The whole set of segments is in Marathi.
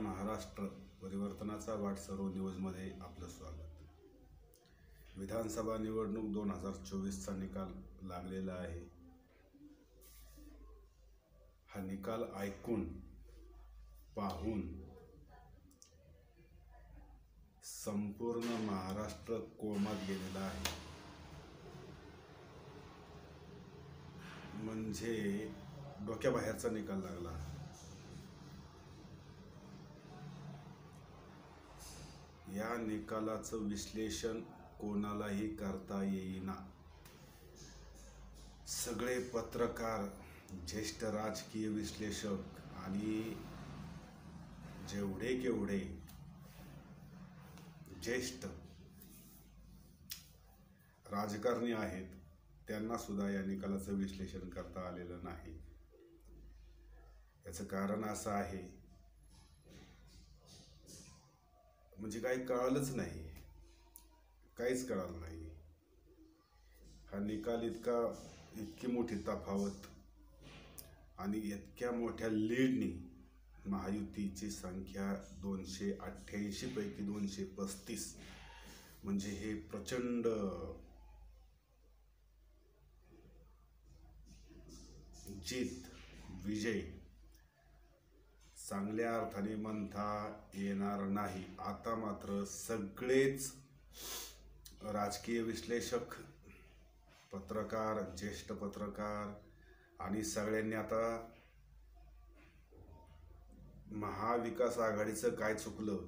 महाराष्ट्र परिवर्तनाचा वाट सर्व न्यूजमध्ये आपलं स्वागत। विधानसभा निवडणूक 2024चा निकाल लागलेला आहे। हा निकाल ऐकून पाहून संपूर्ण महाराष्ट्र कोमात गेलेला आहे। म्हणजे डोक्याबाहेरचा निकाल लागला। या निकालाचं विश्लेषण कोणालाही करता येईना। सगळे पत्रकार, ज्येष्ठ राजकीय विश्लेषक आणि जेवढे केवढे ज्येष्ठ राजकारणी आहेत त्यांना सुद्धा या निकालाचं विश्लेषण करता आलेलं नाही। याचं कारण असं आहे, म्हणजे काही कळलंच नाही, काहीच कळलं नाही। हा निकाल इतकी मोठी तफावत आणि इतक्या मोठ्या लीडनी महायुतीची संख्या 288 पैकी 235, म्हणजे हे प्रचंड जीत, विजय चांगल्या अर्थाने म्हणता येणार नाही। आता मात्र सगळेच राजकीय विश्लेषक, पत्रकार, ज्येष्ठ पत्रकार आणि सगळ्यांनी आता महाविकास आघाडीचं काय चुकलं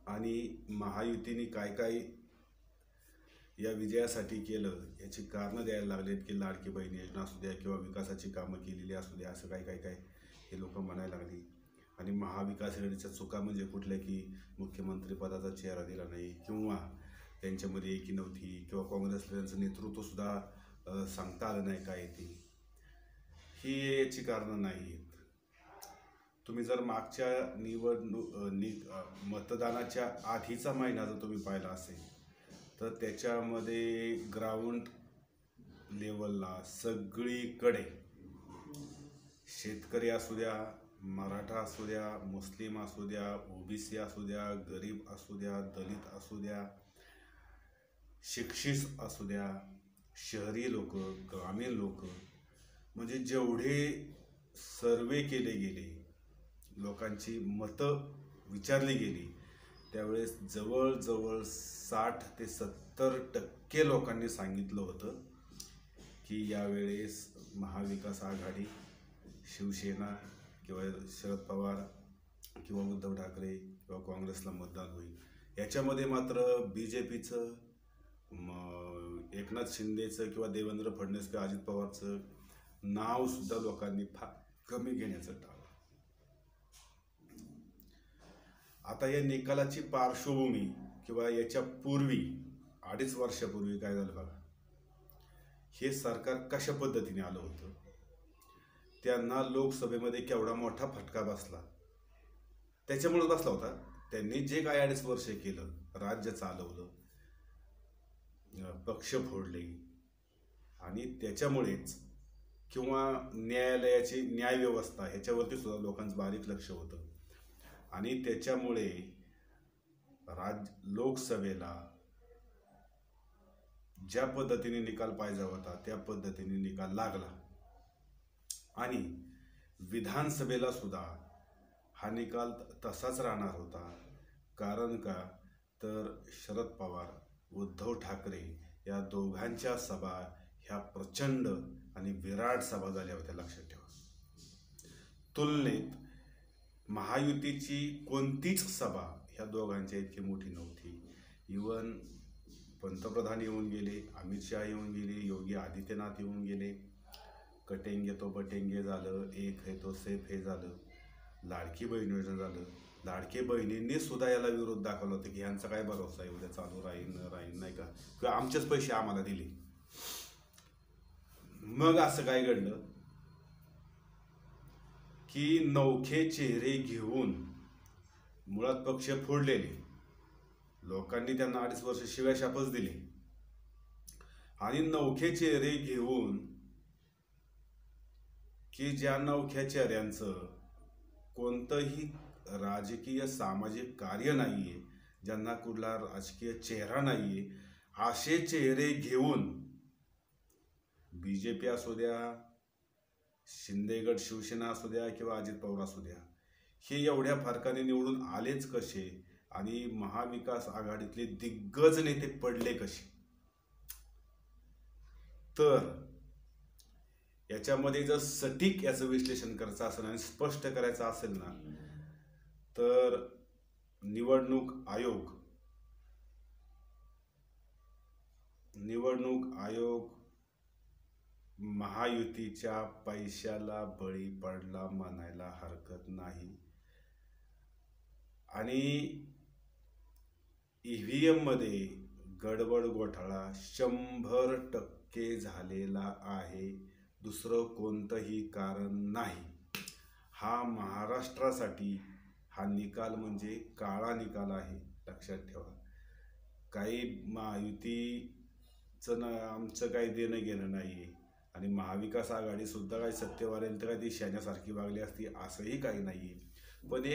आणि महायुतीने काय काय या विजयासाठी केलं याची कारणं द्यायला लागलेत की लाडकी बहीण योजना असू द्या किंवा विकासाची कामं केलेली असू द्या, असं काय हे लोक म्हणायला लागली। आणि महाविकास आघाडीच्या चुका म्हणजे कुठल्या की मुख्यमंत्री पदाचा चेहरा दिला नाही किंवा त्यांच्यामध्ये एकी नव्हती किंवा काँग्रेसला त्यांचं नेतृत्व सुद्धा सांगता आलं नाही काय ती, ही याची कारणं नाही आहेत। तुम्ही जर मागच्या मतदानाच्या आधीचा महिना जर तुम्ही पाहिला असेल तर त्याच्यामध्ये ग्राउंड लेवलला सगळीकडे शेतकरी असू द्या, मराठा असू द्या, मुस्लिम असू द्या, ओबीसी असू द्या, गरीब असू द्या, दलित असू द्या, शिक्षित असू द्या, शहरी लोक, ग्रामीण लोक, म्हणजे जेवढे सर्वे केले गेले, लोकांची मतं विचारली गेली, त्यावेळेस जवळजवळ 60 ते 70% लोकांनी सांगितलं होतं की यावेळेस महाविकास आघाडी, शिवसेना किंवा शरद पवार किंवा उद्धव ठाकरे किंवा काँग्रेसला मतदान होईल। याच्यामध्ये मात्र BJPचं, एकनाथ शिंदेचं किंवा देवेंद्र फडणवीस किंवा अजित पवारचं नाव सुद्धा लोकांनी फार कमी घेण्याचं टाळलं। आता या निकालाची पार्श्वभूमी किंवा याच्या पूर्वी 2.5 वर्षापूर्वी काय झालं बघा। हे सरकार कशा पद्धतीने आलं होतं, त्यांना लोकसभेमध्ये केवढा मोठा फटका बसला, त्याच्यामुळे बसला होता। त्यांनी जे काय 2.5 वर्ष केलं, राज्य चालवलं, पक्ष फोडले आणि त्याच्यामुळेच किंवा न्यायालयाची न्यायव्यवस्था ह्याच्यावरती सुद्धा लोकांचं बारीक लक्ष होतं आणि त्याच्यामुळे लोकसभेला ज्या पद्धतीने निकाल पाहिजे होता त्या पद्धतीने निकाल लागला आणि विधानसभेला सुद्धा हा निकाल तसाच राहणार होता। कारण का तर शरद पवार, उद्धव ठाकरे या दोघांच्या सभा ह्या प्रचंड आणि विराट सभा झाल्या होत्या, लक्षात ठेवा। तुलनेत महायुतीची कोणतीच सभा ह्या दोघांच्या इतकी मोठी नव्हती। इवन पंतप्रधान येऊन गेले, अमित शाह येऊन गेले, योगी आदित्यनाथ येऊन गेले, कटेंगे तो बटेंगे झालं, एक है तो सेफ हे झालं, लाडकी बहीण योजना झालं। लाडकी बहिणींनी सुद्धा याला विरोध दाखवला होता की ह्यांचा काय भरोसा आहे, उद्या चालू राहील नाही का, किंवा आमचेच पैसे आम्हाला दिले। मग असं काय घडलं की नवखे चेहरे घेऊन, मुळात पक्ष फोडलेले लोकांनी त्यांना 2.5 वर्ष शिव्या शापच दिले आणि नवखे चेहरे घेऊन की ज्या नवख्या चेहऱ्यांचं कोणतंही राजकीय सामाजिक कार्य नाहीये, ज्यांना कुठला राजकीय चेहरा नाहीये, असे चेहरे घेऊन बीजेपी असू द्या, शिंदेगड शिवसेना असू द्या किंवा अजित पवार असू द्या, हे एवढ्या फरकाने निवडून आलेच कसे आणि महाविकास आघाडीतले दिग्गज नेते पडले कसे? तर याच्यामध्ये जर सटीक याचं विश्लेषण करायचं असेल आणि स्पष्ट करायचं असेल ना, तर निवडणूक आयोग महायुतीच्या पैशाला बळी पडला म्हणायला हरकत नाही. आणि ईव्हीएम मध्ये गडबड घोटाळा 100% झालेला आहे. दुसरं कोणतंही कारण नाही. हा महाराष्ट्रासाठी हा निकाल म्हणजे काळा निकाल आहे, लक्षात ठेवा. काही महायुतीचं आमचं काही देणं घेणं नाहीये आणि महाविकास आघाडी सुद्धा काही सत्तेवर आली तर काही ती शाण्यासारखी वागली असती असंही काही नाहीये. पण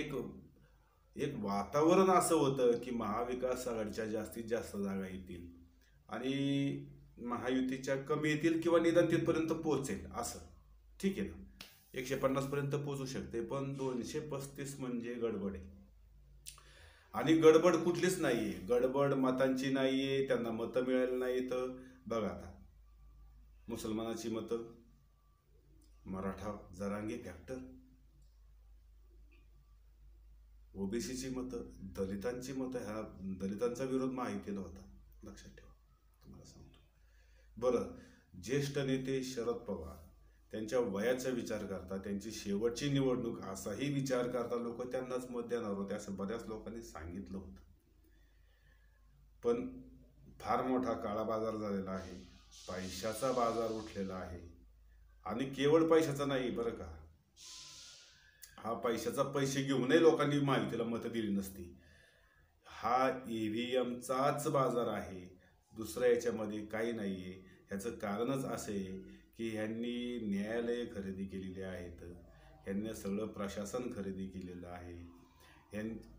एक वातावरण असं होतं की महाविकास आघाडीच्या जास्तीत जास्त जागा येतील आणि महायुतीच्या कमी येतील किंवा निदान तिथपर्यंत पोहोचेल असं. ठीक आहे ना, 150 पर्यंत पोहोचू शकते, पण 235 म्हणजे गडबड आहे. आणि गडबड कुठलीच नाहीये, गडबड मतांची नाहीये, त्यांना मतं मिळाली नाही. तर बघा आता मुसलमानाची मतं, मराठा जरांगे फॅक्टर, ओबीसीची मतं, दलितांची मतं, ह्या दलितांचा विरोध महायुतीला होता, लक्षात ठेवा. तुम्हाला सांगतो बरं, ज्येष्ठ नेते शरद पवार त्यांच्या वयाचा विचार करता, त्यांची शेवटची निवडणूक असाही विचार करता लोक त्यांनाच मत देणार होते असं बऱ्याच लोकांनी सांगितलं होतं. पण फार मोठा काळा बाजार झालेला आहे, पैशाचा बाजार उठलेला आहे. आणि केवळ पैशाचा नाही बरं का, हा पैसे घेऊनही लोकांनी महायुतीला मतं दिली नसती. हा ईव्हीएमचाच बाजार आहे, दुसरं याच्यामध्ये काही नाहीये. ह्याचं कारणच असं आहे की ह्यांनी न्यायालय खरेदी केलेली आहेत, ह्यांनी सगळं प्रशासन खरेदी केलेलं आहे.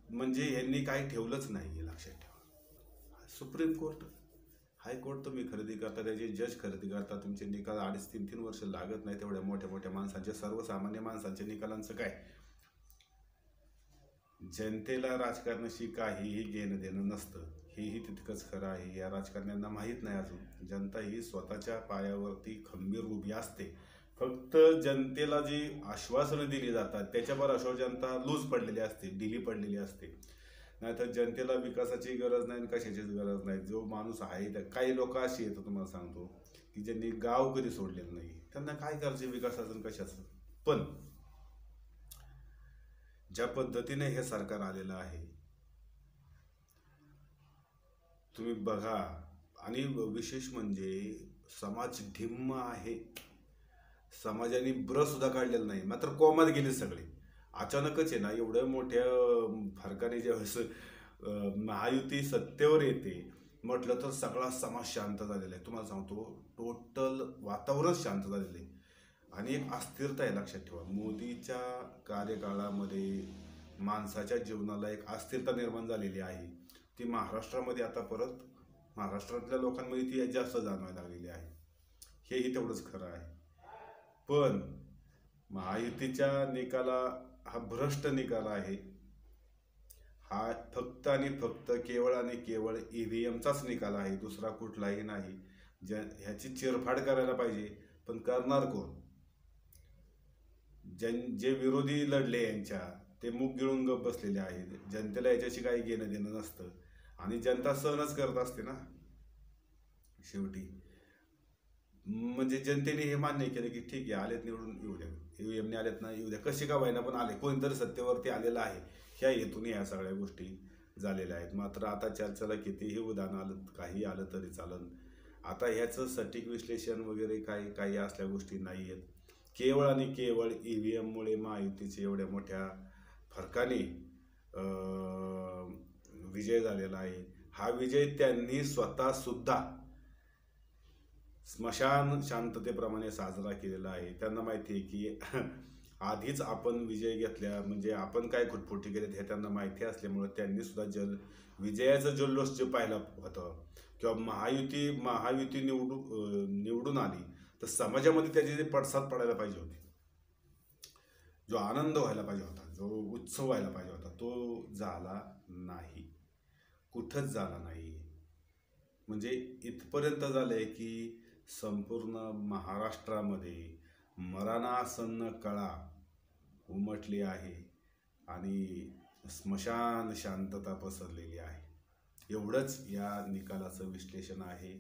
म्हणजे ह्यांनी काही ठेवलंच नाही, लक्षात ठेवा. सुप्रीम कोर्ट, हायकोर्ट तुम्ही खरेदी करता, त्याचे जज खरेदी करता, तुमचे निकाल 2.5-3 वर्ष लागत नाही. तेवढ्या मोठ्या मोठ्या माणसांचे, सर्वसामान्य माणसांच्या निकालांचं काय? जनतेला राजकारणाशी काहीही घेणं देणं नसतं, हेही तितकंच खरं आहे. या राजकारण्यांना माहीत नाही अजून, जनता ही स्वतःच्या पायावरती खंबीर उभी असते. फक्त जनतेला जी आश्वासनं दिली जातात त्याच्यावर जनता लूज पडलेली असते, ढिली पडलेली असते. नाहीतर जनतेला विकासाची गरज नाही, कशाचीच गरज नाही. जो माणूस आहे, त्या काही लोक अशी येतं तुम्हाला सांगतो की ज्यांनी गाव कधी सोडलेलं नाही, त्यांना काय करायचं विकासाचं कशाचं. पण ज्या पद्धतीने हे सरकार आलेलं आहे तुम्ही बघा, आणि विशेष म्हणजे समाज ढिम्म आहे, समाजाने ब्रश सुद्धा काढलेलं नाही, मात्र कोमात गेले सगळे. अचानकच आहे ना, एवढ्या मोठ्या फरकाने ज्यावेळेस महायुती सत्तेवर येते म्हटलं तर सगळा समाज शांत झालेला आहे. तुम्हाला सांगतो, टोटल वातावरण शांत झालेलं आहे आणि एक अस्थिरता आहे, लक्षात ठेवा. मोदीच्या कार्यकाळामध्ये माणसाच्या जीवनाला एक अस्थिरता निर्माण झालेली आहे. ती महाराष्ट्रामध्ये आता परत महाराष्ट्रातल्या लोकांमध्ये ती जास्त जाणवायला लागलेली आहे. हेही तेवढंच खरं आहे. पण महायुतीच्या निकाला हा भ्रष्ट निकाल आहे. हा फक्त आणि फक्त केवळ आणि केवळ ईव्हीएमचाच निकाल आहे, दुसरा कुठलाही नाही. ह्याची चिरफाड करायला पाहिजे, पण करणार कोण? जे विरोधी लढले यांच्या, ते मुख गिळून गप बसलेले आहेत. जनतेला याच्याशी काही घेणं देणं नसतं आणि जनता सहनच करत असते ना शेवटी. म्हणजे जनतेने हे मान्य केलं की ठीक आहे, आलेत निवडून, येऊ द्या, ईव्हीएमने आलेत ना, येऊ द्या, कशी का व्हायना पण आले, कोणीतरी सत्तेवरती आलेलं आहे, ह्या हेतून ह्या सगळ्या गोष्टी झालेल्या आहेत. मात्र आता चर्चेला कितीही उदाहरण आलं, काही आलं तरी चालन. आता ह्याचं सटीक विश्लेषण वगैरे काही असल्या गोष्टी नाही आहेत. केवळ आणि केवळ ईव्हीएममुळे महायुतीचे एवढ्या मोठ्या फरकाने विजय झालेला आहे. हा विजय त्यांनी स्वतः सुद्धा स्मशान शांततेप्रमाणे साजरा केलेला आहे. त्यांना माहिती आहे की आधीच आपण विजय घेतल्या, म्हणजे आपण काय खुटफुटी केलीत हे त्यांना माहिती असल्यामुळे त्यांनी सुद्धा विजयाचं जल्लोष जे पाहिलं होतं किंवा महायुती निवडून आली, तर समाजामध्ये त्याचे जे पडसाद पडायला पाहिजे होते, जो आनंद व्हायला पाहिजे होता, जो उत्सव व्हायला पाहिजे होता, तो झाला नाही, कुठंच झाला नाही. म्हणजे इथपर्यंत झालंय की संपूर्ण महाराष्ट्रामध्ये मरणासन्न कळा उमटली आहे आणि स्मशान शांतता पसरलेली आहे. एवढंच या निकालाचं विश्लेषण आहे.